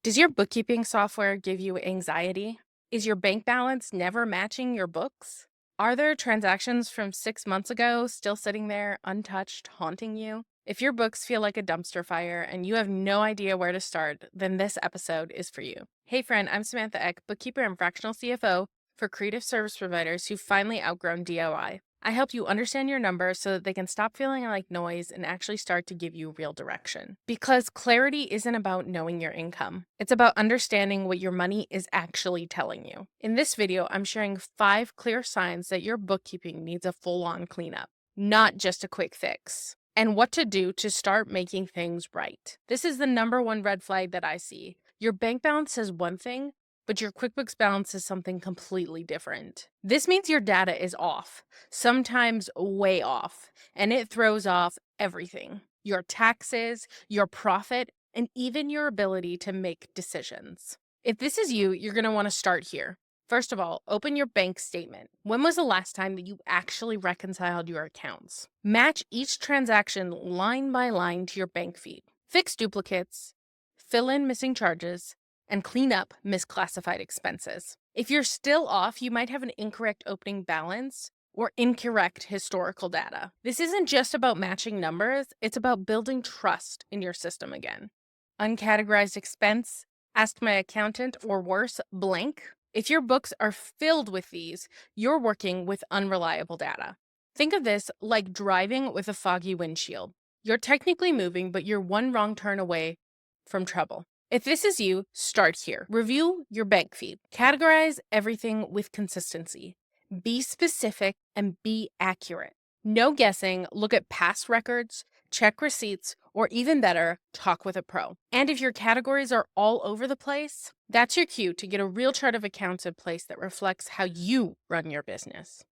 Does your bookkeeping software give you anxiety? Is your bank balance never matching your books? Are there transactions from 6 months ago still sitting there untouched, haunting you? If your books feel like a dumpster fire and you have no idea where to start, then this episode is for you. Hey, friend, I'm Samantha Eck, bookkeeper and fractional CFO for creative service providers who've finally outgrown DIY. I help you understand your numbers so that they can stop feeling like noise and actually start to give you real direction. Because clarity isn't about knowing your income, it's about understanding what your money is actually telling you. In this video, I'm sharing 5 clear signs that your bookkeeping needs a full-on cleanup, not just a quick fix, and what to do to start making things right. This is the number one red flag that I see. Your bank balance says one thing, but your QuickBooks balance is something completely different. This means your data is off, sometimes way off, and it throws off everything: your taxes, your profit, and even your ability to make decisions. If this is you, you're going to want to start here. First of all, open your bank statement. When was the last time that you actually reconciled your accounts? Match each transaction line by line to your bank feed. Fix duplicates, fill in missing charges, and clean up misclassified expenses. If you're still off, you might have an incorrect opening balance or incorrect historical data. This isn't just about matching numbers, it's about building trust in your system again. Uncategorized expense, ask my accountant, or worse, blank. If your books are filled with these, you're working with unreliable data. Think of this like driving with a foggy windshield. You're technically moving, but you're one wrong turn away from trouble. If this is you, start here. Review your bank feed. Categorize everything with consistency. Be specific and be accurate. No guessing, look at past records, check receipts, or even better, talk with a pro. And if your categories are all over the place, that's your cue to get a real chart of accounts in place that reflects how you run your business.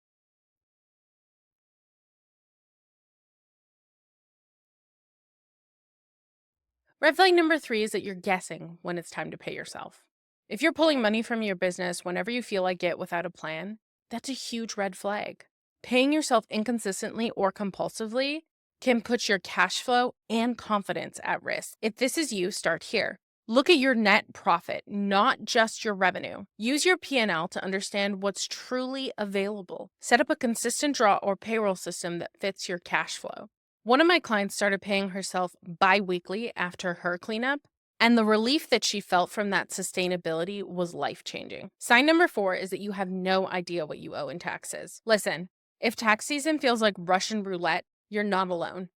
Red flag number 3 is that you're guessing when it's time to pay yourself. If you're pulling money from your business whenever you feel like it without a plan, that's a huge red flag. Paying yourself inconsistently or compulsively can put your cash flow and confidence at risk. If this is you, start here. Look at your net profit, not just your revenue. Use your P&L to understand what's truly available. Set up a consistent draw or payroll system that fits your cash flow. One of my clients started paying herself bi-weekly after her cleanup, and the relief that she felt from that sustainability was life-changing. Sign number 4 is that you have no idea what you owe in taxes. Listen, if tax season feels like Russian roulette, you're not alone.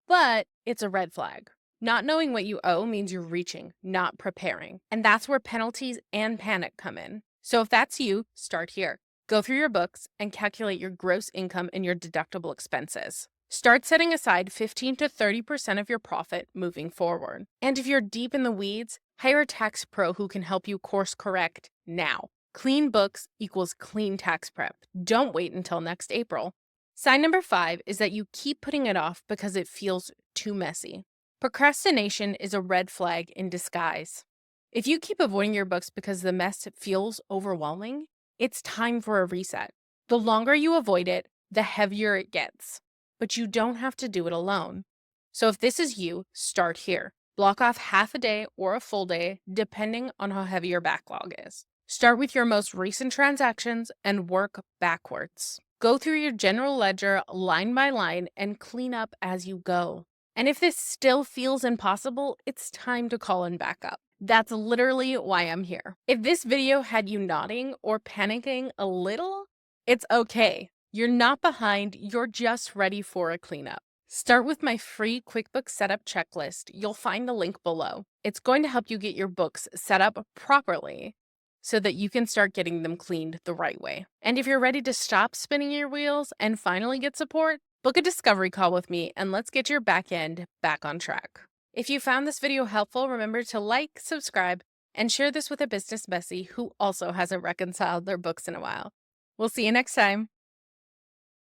But it's a red flag. Not knowing what you owe means you're reaching, not preparing. And that's where penalties and panic come in. So if that's you, start here. Go through your books and calculate your gross income and your deductible expenses. Start setting aside 15 to 30% of your profit moving forward. And if you're deep in the weeds, hire a tax pro who can help you course correct now. Clean books equals clean tax prep. Don't wait until next April. Sign number 5 is that you keep putting it off because it feels too messy. Procrastination is a red flag in disguise. If you keep avoiding your books because the mess feels overwhelming, it's time for a reset. The longer you avoid it, the heavier it gets. But you don't have to do it alone. So if this is you, start here. Block off half a day or a full day, depending on how heavy your backlog is. Start with your most recent transactions and work backwards. Go through your general ledger line by line and clean up as you go. And if this still feels impossible, it's time to call in backup. That's literally why I'm here. If this video had you nodding or panicking a little, it's okay. You're not behind, you're just ready for a cleanup. Start with my free QuickBooks Setup Checklist. You'll find the link below. It's going to help you get your books set up properly so that you can start getting them cleaned the right way. And if you're ready to stop spinning your wheels and finally get support, book a discovery call with me and let's get your back end back on track. If you found this video helpful, remember to like, subscribe, and share this with a business bestie who also hasn't reconciled their books in a while. We'll see you next time.